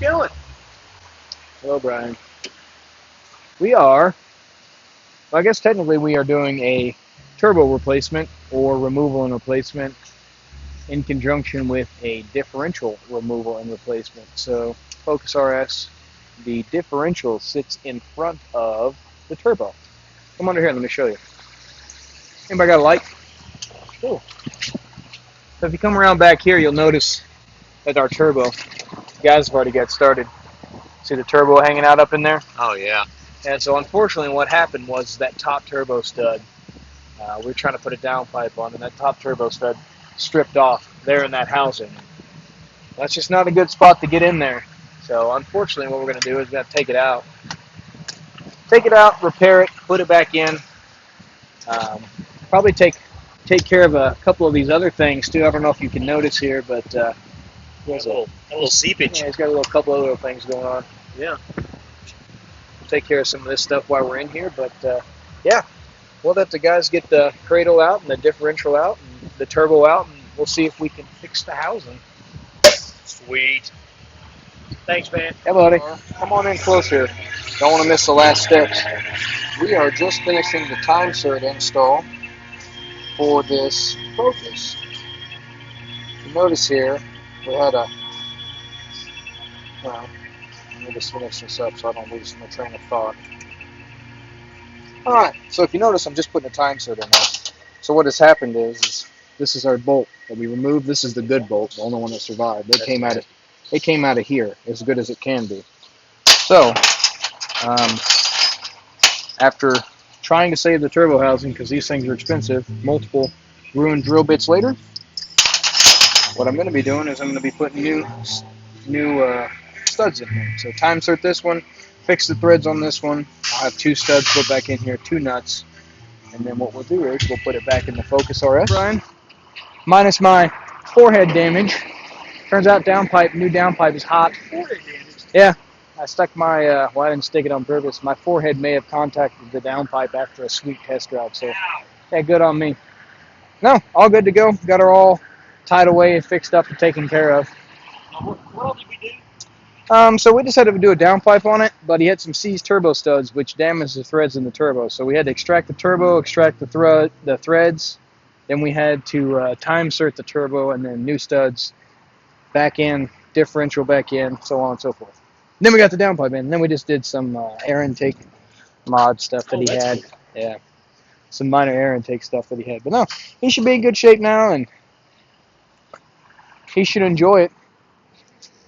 you doing? Hello, Brian. We are, well, I guess technically we are doing a turbo replacement or removal and replacement in conjunction with a differential removal and replacement. So, Focus RS, the differential sits in front of the turbo. Come under here, let me show you. Anybody got a light? Cool. So if you come around back here, you'll notice that our turbo, guys have already got started. See the turbo hanging out up in there? Oh, yeah. And so unfortunately what happened was that top turbo stud, we were trying to put a downpipe on, and that top turbo stud stripped off there in that housing. That's just not a good spot to get in there. So unfortunately what we're going to do is we're going to take it out. Take it out, repair it, put it back in. Probably take care of a couple of these other things too. I don't know if you can notice here, but there's a little seepage. Yeah, he's got a couple of little things going on. Yeah. We'll take care of some of this stuff while we're in here, but yeah, we'll let the guys get the cradle out and the differential out and the turbo out, and we'll see if we can fix the housing. Sweet. Thanks, man. Hey, buddy. Come on in closer. Don't want to miss the last steps. We are just finishing the time cert install for this Focus. You notice here, we had a, well, let me just finish this up so I don't lose my train of thought. Alright, so if you notice, I'm just putting a time cert in there. So what has happened is this is our bolt that we removed. This is the good bolt, the only one that survived. It came out of here, as good as it can be. So, after trying to save the turbo housing, because these things are expensive, multiple ruined drill bits later, what I'm going to be doing is I'm going to be putting new studs in here. So time cert this one, fix the threads on this one. I'll have 2 studs put back in here, 2 nuts, and then what we'll do is we'll put it back in the Focus RS. Brian, minus my forehead damage. Turns out new downpipe is hot. Forehead damage? Yeah. I stuck my, well, I didn't stick it on purpose. My forehead may have contacted the downpipe after a sweet test drive, so yeah, good on me. No, all good to go. Got her all tied away and fixed up and taken care of. What all did we do? So we decided to do a downpipe on it, but he had some seized turbo studs, which damaged the threads in the turbo. So we had to extract the turbo, extract the threads. Then we had to time cert the turbo, and then new studs back in, differential back in, so on and so forth. Then we got the downpipe in, and then we just did some air intake mod stuff that he had. Cool. Yeah, some minor air intake stuff that he had. But no, he should be in good shape now, and he should enjoy it.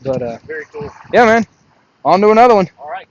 But very cool. Yeah, man. On to another one. All right.